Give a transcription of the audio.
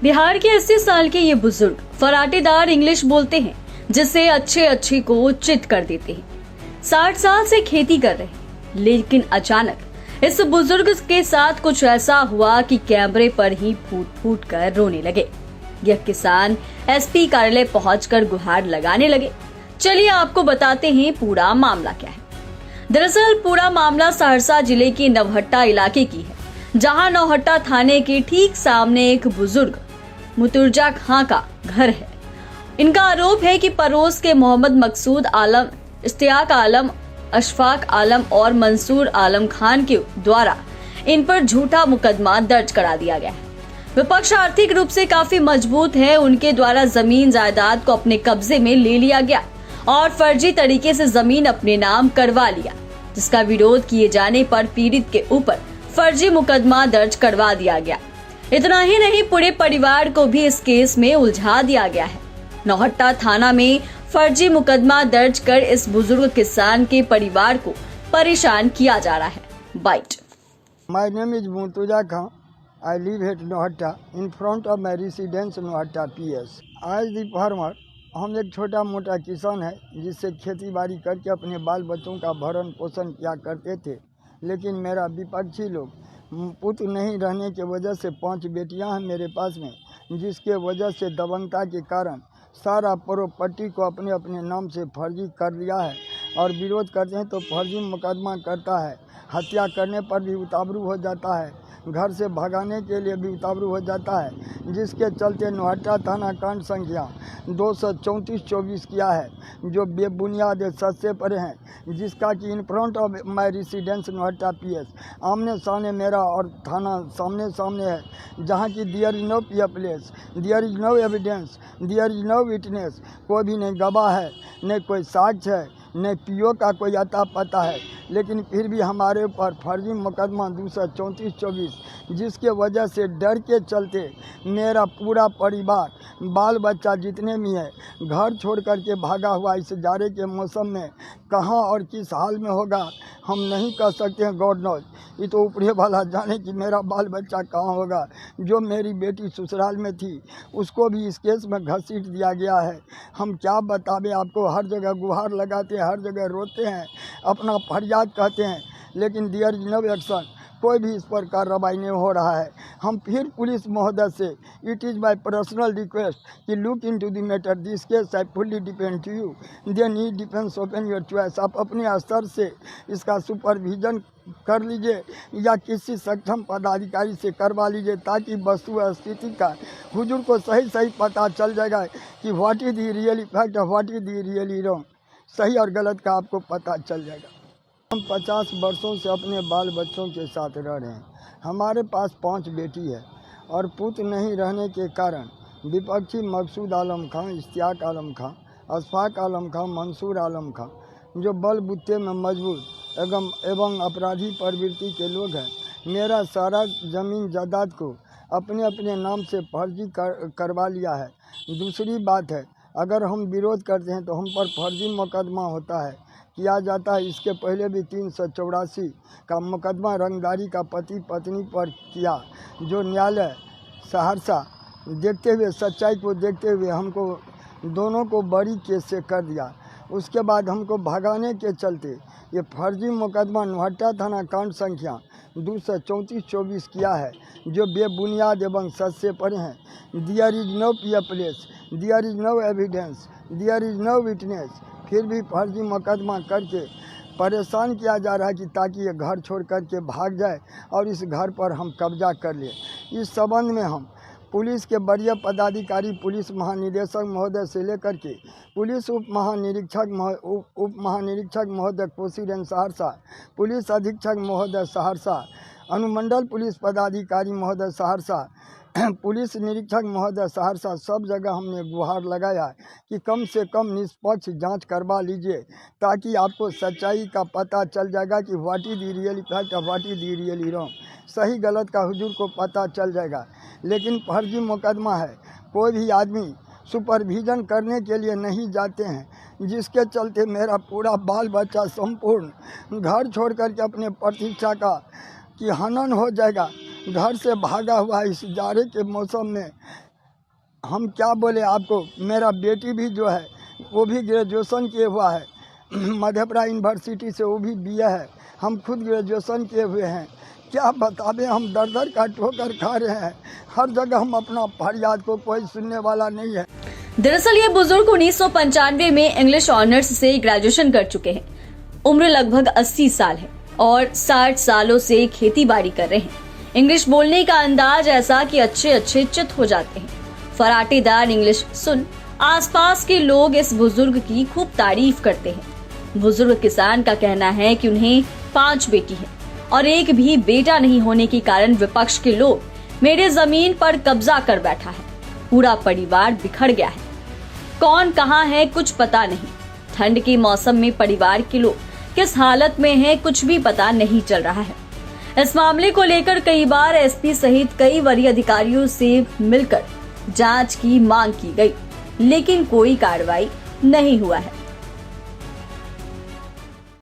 बिहार के 80 साल के ये बुजुर्ग फराटेदार इंग्लिश बोलते हैं, जिससे अच्छे को चित कर देते हैं। 60 साल से खेती कर रहे हैं, लेकिन अचानक इस बुजुर्ग के साथ कुछ ऐसा हुआ कि कैमरे पर ही फूट फूट कर रोने लगे। यह किसान एसपी कार्यालय पहुंचकर गुहार लगाने लगे। चलिए आपको बताते हैं पूरा मामला क्या है। दरअसल पूरा मामला सहरसा जिले के नवहट्टा इलाके की है, जहां नौहट्टा थाने के ठीक सामने एक बुजुर्ग मुतुर्जा खां का घर है। इनका आरोप है कि पड़ोस के मोहम्मद मकसूद आलम, इश्तियाक आलम, अशफाक आलम और मंसूर आलम खान के द्वारा इन पर झूठा मुकदमा दर्ज करा दिया गया है। विपक्ष आर्थिक रूप से काफी मजबूत है। उनके द्वारा जमीन जायदाद को अपने कब्जे में ले लिया गया और फर्जी तरीके से जमीन अपने नाम करवा लिया, जिसका विरोध किए जाने पर पीड़ित के ऊपर फर्जी मुकदमा दर्ज करवा दिया गया। इतना ही नहीं, पूरे परिवार को भी इस केस में उलझा दिया गया है। नौहट्टा थाना में फर्जी मुकदमा दर्ज कर इस बुजुर्ग किसान के परिवार को परेशान किया जा रहा है। Bite. My name is Murtuza Khan. I live at Nohatta in front of my residence Nohatta PS. As the farmer, हम एक छोटा मोटा किसान है जिससे खेती बाड़ी करके अपने बाल बच्चों का भरण पोषण किया करते थे। लेकिन मेरा विपक्षी लोग पुत्र नहीं रहने के वजह से 5 बेटियां हैं मेरे पास में, जिसके वजह से दबंगता के कारण सारा प्रॉपर्टी को अपने अपने नाम से फर्जी कर लिया है और विरोध करते हैं तो फर्जी मुकदमा करता है। हत्या करने पर भी उतावरू हो जाता है, घर से भगाने के लिए भी उतावरू हो जाता है, जिसके चलते नौहट्टा थाना कांड संख्या 234-24 किया है, जो बेबुनियाद सस्ते पर हैं, जिसका कि in front of my residence Nowhatta PS आमने सामने मेरा और थाना सामने सामने है, जहाँ की there is no place, there is no evidence, there is no witness. कोई भी नहीं गवाह है, नहीं कोई साक्ष्य है, नहीं PO का कोई अता पता है, लेकिन फिर भी हमारे ऊपर फर्जी मुकदमा 234-24, जिसके वजह से डर के चलते मेरा पूरा परिवार बाल बच्चा जितने भी है घर छोड़ कर के भागा हुआ। इस जाड़े के मौसम में कहाँ और किस हाल में होगा हम नहीं कह सकते हैं। गॉड नोज, ये तो ऊपरे वाला जाने कि मेरा बाल बच्चा कहाँ होगा। जो मेरी बेटी ससुराल में थी उसको भी इस केस में घसीट दिया गया है। हम क्या बतावे आपको, हर जगह गुहार लगाते हैं, हर जगह रोते हैं, अपना फरियाद कहते हैं, लेकिन देयर इज नो एक्शन। कोई भी इस पर कार्रवाई नहीं हो रहा है। हम फिर पुलिस महोदय से it is my personal request कि look into the matter, this case I fully depend to you, then he depends open your choice. आप अपने स्तर से इसका सुपरविजन कर लीजिए या किसी सक्षम पदाधिकारी से करवा लीजिए, ताकि वस्तु स्थिति का हुजूर को सही पता चल जाएगा कि what is the really fact और what is the really wrong. सही और गलत का आपको पता चल जाएगा। हम 50 वर्षों से अपने बाल बच्चों के साथ रह रहे हैं। हमारे पास 5 बेटी है और पुत्र नहीं रहने के कारण विपक्षी मकसूद आलम खां, इश्तियाक आलम खां, अशफाक आलम खां, मंसूर आलम खां, जो बलबूते में मजबूत एवं अपराधी प्रवृत्ति के लोग हैं, मेरा सारा ज़मीन जायदाद को अपने अपने नाम से फर्जी करवा लिया है। दूसरी बात है, अगर हम विरोध करते हैं तो हम पर फर्जी मुकदमा होता है, किया जाता है। इसके पहले भी 384 का मुकदमा रंगदारी का पति पत्नी पर किया, जो न्यायालय सहरसा देखते हुए, सच्चाई को देखते हुए हमको दोनों को बड़ी केस से कर दिया। उसके बाद हमको भगाने के चलते ये फर्जी मुकदमा नौहट्टा थाना कांड संख्या 234-24 किया है, जो बेबुनियाद एवं सस्ते पर हैं। There is no place, there is no evidence, there is no witness. फिर भी फर्जी मुकदमा करके परेशान किया जा रहा है कि ताकि ये घर छोड़ कर के भाग जाए और इस घर पर हम कब्जा कर लें। इस संबंध में हम पुलिस के वरीय पदाधिकारी, पुलिस महानिदेशक महोदय से लेकर के पुलिस उप महानिरीक्षक महोदय कोसी रेंज सहरसा, पुलिस अधीक्षक महोदय सहरसा, अनुमंडल पुलिस पदाधिकारी महोदय सहरसा, पुलिस निरीक्षक महोदय सहरसा, सब जगह हमने गुहार लगाया कि कम से कम निष्पक्ष जांच करवा लीजिए, ताकि आपको सच्चाई का पता चल जाएगा कि what is the really fact और what is the really wrong. सही गलत का हुजूर को पता चल जाएगा। लेकिन फर्जी मुकदमा है, कोई भी आदमी सुपरविजन करने के लिए नहीं जाते हैं, जिसके चलते मेरा पूरा बाल बच्चा संपूर्ण घर छोड़ कर के अपने प्रतीक्षा का कि हनन हो जाएगा। घर से भागा हुआ इस जाड़े के मौसम में हम क्या बोले आपको, मेरा बेटी भी जो है वो भी ग्रेजुएशन किए हुआ है, मधेपुरा यूनिवर्सिटी से वो भी BA है, हम खुद ग्रेजुएशन किए हुए हैं। क्या बतावे, हम दर दर का ठोकर खा रहे हैं, हर जगह हम अपना फरियाद को कोई सुनने वाला नहीं है। दरअसल ये बुजुर्ग 1995 में इंग्लिश ऑनर्स से ग्रेजुएशन कर चुके हैं। उम्र लगभग 80 साल है और 60 सालों से खेती बाड़ी कर रहे हैं। इंग्लिश बोलने का अंदाज ऐसा कि अच्छे चित हो जाते हैं। फराटेदार इंग्लिश सुन आसपास के लोग इस बुजुर्ग की खूब तारीफ करते हैं। बुजुर्ग किसान का कहना है कि उन्हें 5 बेटी है और एक भी बेटा नहीं होने के कारण विपक्ष के लोग मेरे जमीन पर कब्जा कर बैठा है। पूरा परिवार बिखर गया है, कौन कहाँ है कुछ पता नहीं। ठंड के मौसम में परिवार के लोग किस हालत में हैं कुछ भी पता नहीं चल रहा है। इस मामले को लेकर कई बार SP सहित कई वरीय अधिकारियों से मिलकर जांच की मांग की गई, लेकिन कोई कार्रवाई नहीं हुआ है।